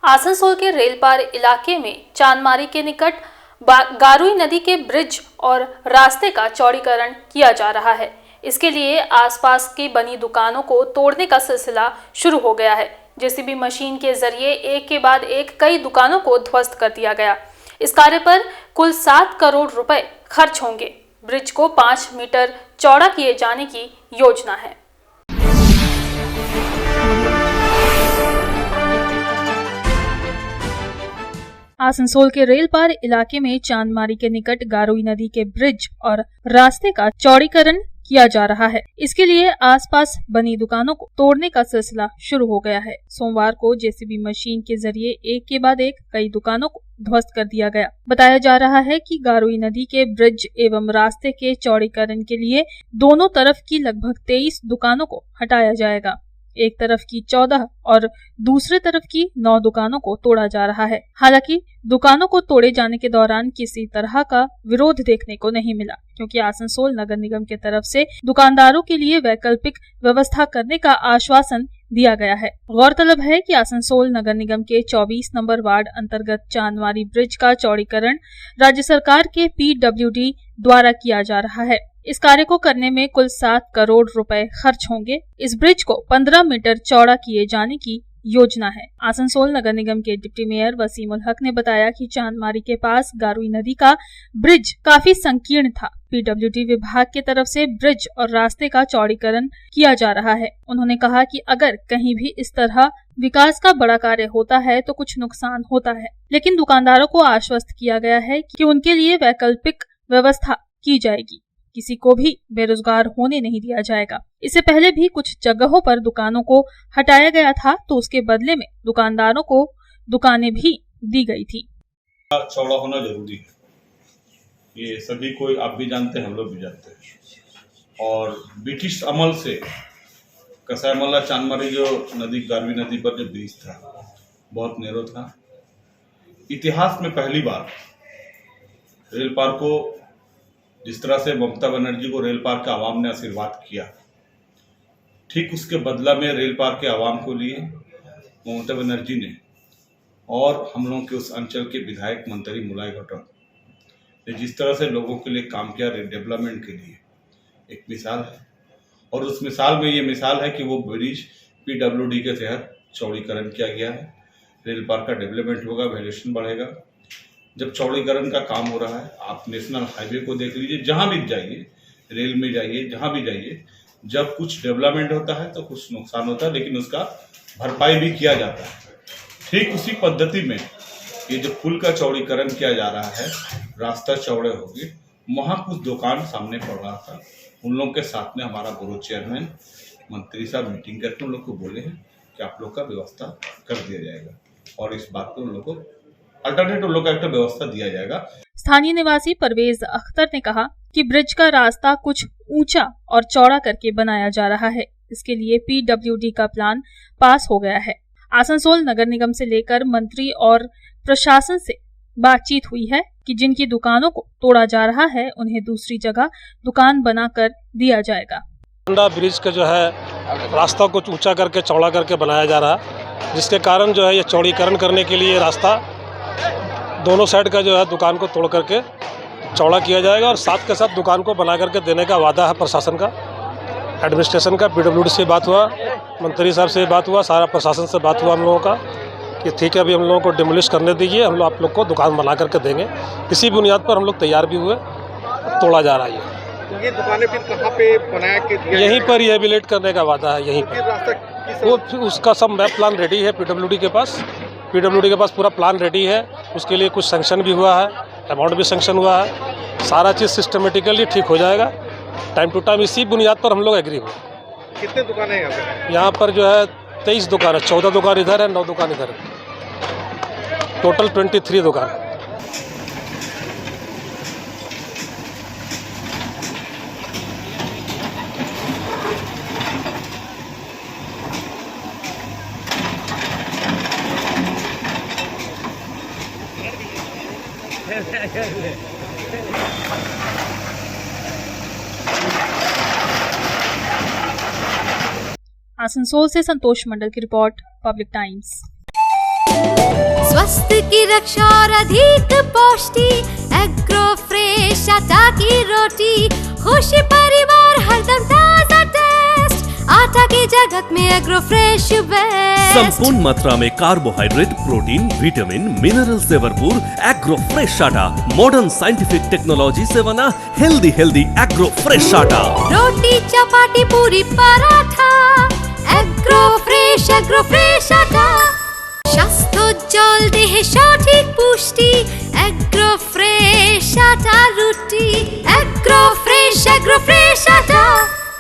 आसनसोल के रेलपार इलाके में चांदमारी के निकट गारुई नदी के ब्रिज और रास्ते का चौड़ीकरण किया जा रहा है। इसके लिए आसपास की बनी दुकानों को तोड़ने का सिलसिला शुरू हो गया है। जेसीबी मशीन के जरिए एक के बाद एक कई दुकानों को ध्वस्त कर दिया गया। इस कार्य पर कुल 7 करोड़ रुपए खर्च होंगे। ब्रिज को 5 मीटर चौड़ा किए जाने की योजना है। आसनसोल के रेलपार इलाके में चांदमारी के निकट गारुई नदी के ब्रिज और रास्ते का चौड़ीकरण किया जा रहा है। इसके लिए आसपास बनी दुकानों को तोड़ने का सिलसिला शुरू हो गया है। सोमवार को जेसीबी मशीन के जरिए एक के बाद एक कई दुकानों को ध्वस्त कर दिया गया। बताया जा रहा है कि गारुई नदी के ब्रिज एवं रास्ते के चौड़ीकरण के लिए दोनों तरफ की लगभग 23 दुकानों को हटाया जाएगा। एक तरफ की 14 और दूसरे तरफ की 9 दुकानों को तोड़ा जा रहा है। हालांकि दुकानों को तोड़े जाने के दौरान किसी तरह का विरोध देखने को नहीं मिला, क्योंकि आसनसोल नगर निगम की तरफ से दुकानदारों के लिए वैकल्पिक व्यवस्था करने का आश्वासन दिया गया है। गौरतलब है कि आसनसोल नगर निगम के 24 नंबर वार्ड अंतर्गत चांदमारी ब्रिज का चौड़ीकरण राज्य सरकार के PWD द्वारा किया जा रहा है। इस कार्य को करने में कुल 7 करोड़ रुपए खर्च होंगे। इस ब्रिज को 15 मीटर चौड़ा किए जाने की योजना है। आसनसोल नगर निगम के डिप्टी मेयर वसीम उल हक ने बताया कि चांदमारी के पास गारुई नदी का ब्रिज काफी संकीर्ण था। PWD विभाग की तरफ से ब्रिज और रास्ते का चौड़ीकरण किया जा रहा है। उन्होंने कहा कि अगर कहीं भी इस तरह विकास का बड़ा कार्य होता है तो कुछ नुकसान होता है, लेकिन दुकानदारों को आश्वस्त किया गया है कि उनके लिए वैकल्पिक व्यवस्था की जाएगी। किसी को भी बेरोजगार होने नहीं दिया जाएगा। इससे पहले भी कुछ जगहों पर दुकानों को हटाया गया था, तो उसके बदले में दुकानदारों को दुकानें भी दी गई थी। चौड़ा होना जरूरी है, ये सभी कोई आप भी जानते हैं, हम लोग भी जानते हैं। और ब्रिटिश अमल से कसाईमल्ला चांदमारी जो नदी गारुई नदी पर जो ब्रिज था बहुत नैरो था। इतिहास में पहली बार रेल पार को जिस तरह से ममता बनर्जी को रेल पार के आवाम ने आशीर्वाद किया, ठीक उसके बदला में रेल पार के आवाम को लिए ममता बनर्जी ने और हम लोगों के उस अंचल के विधायक मंत्री मुलाय घटक ने जिस तरह से लोगों के लिए काम किया, डेवलपमेंट के लिए एक मिसाल है। और उस मिसाल में ये मिसाल है कि वो ब्रिज PWD के तहत चौड़ीकरण किया गया है। रेल पार का डेवलपमेंट होगा, वैल्यूएशन बढ़ेगा। जब चौड़ीकरण का काम हो रहा है, आप नेशनल हाईवे को देख लीजिए, जहां भी जाइए, रेल में जाइए, जहां भी जाइए, जब कुछ डेवलपमेंट होता है तो कुछ नुकसान होता है, लेकिन उसका भरपाई भी किया जाता है। ठीक उसी पद्धति में ये जो पुल का चौड़ीकरण किया जा रहा है, रास्ता चौड़े होगी, वहां कुछ दुकान सामने पड़ रहा था। उन लोगों के साथ में हमारा बोर्ड चेयरमैन मंत्री साहब मीटिंग करके उन लोग को बोले हैं कि आप लोग का व्यवस्था कर दिया जाएगा और इस बात को उन लोग को अल्टरनेटिव लोकेलिटी व्यवस्था दिया जाएगा। स्थानीय निवासी परवेज अख्तर ने कहा कि ब्रिज का रास्ता कुछ ऊंचा और चौड़ा करके बनाया जा रहा है। इसके लिए PWD का प्लान पास हो गया है। आसनसोल नगर निगम से लेकर मंत्री और प्रशासन से बातचीत हुई है कि जिनकी दुकानों को तोड़ा जा रहा है उन्हें दूसरी जगह दुकान बनाकर दिया जाएगा। ब्रिज का जो है रास्ता कुछ ऊंचा करके चौड़ा करके बनाया जा रहा है, जिसके कारण जो है ये चौड़ीकरण करने के लिए रास्ता दोनों साइड का जो है दुकान को तोड़ करके चौड़ा किया जाएगा और साथ के साथ दुकान को बना करके देने का वादा है प्रशासन का, एडमिनिस्ट्रेशन का। PWD से बात हुआ, मंत्री साहब से बात हुआ, सारा प्रशासन से बात हुआ हम लोगों का कि ठीक है, अभी हम लोगों को डिमोलिश करने दीजिए, हम लोग आप लोग को दुकान बना करके देंगे। इसी बुनियाद पर हम लोग तैयार भी हुए, तोड़ा जा रहा है। तो ये दुकानें फिर कहाँ पे बनाया के दिया? यहीं पर रिहेबिलिट करने का वादा है, यहीं पर। वो उसका सब मैप प्लान रेडी है PWD के पास। PWD के पास पूरा प्लान रेडी है, उसके लिए कुछ सैंक्शन भी हुआ है, अमाउंट भी सैंक्शन हुआ है। सारा चीज़ सिस्टमेटिकली ठीक हो जाएगा टाइम टू टाइम। इसी बुनियाद पर हम लोग एग्री हुए। कितने दुकानें हैं यहाँ पर? जो है 23 दुकान है, 14 दुकान इधर है, 9 दुकान इधर है, टोटल 23 दुकान। आसनसोल से संतोष मंडल की रिपोर्ट, पब्लिक टाइम्स। स्वास्थ्य की रक्षा और अधिक पौष्टि, एग्रो फ्रेश आटा की रोटी, खुशी परिवार हरदम ताजा टेस्ट, आटा की जगत में एग्रो फ्रेश बेस्ट। संपूर्ण मात्रा में कार्बोहाइड्रेट, प्रोटीन, विटामिन, मिनरल से भरपूर एग्रो फ्रेश आटा मॉडर्न साइंटिफिक टेक्नोलॉजी से बना हेल्दी एग्रो फ्रेश आटा। रोटी चपाटी पूरी पराठा, एग्रो फ्रेश आटा। স্বাস্থ্যোজ্জ্বল দেহে সঠিক পুষ্টি, এগ্রো ফ্রেশ আটা রুটি, এগ্রো ফ্রেশ আটা।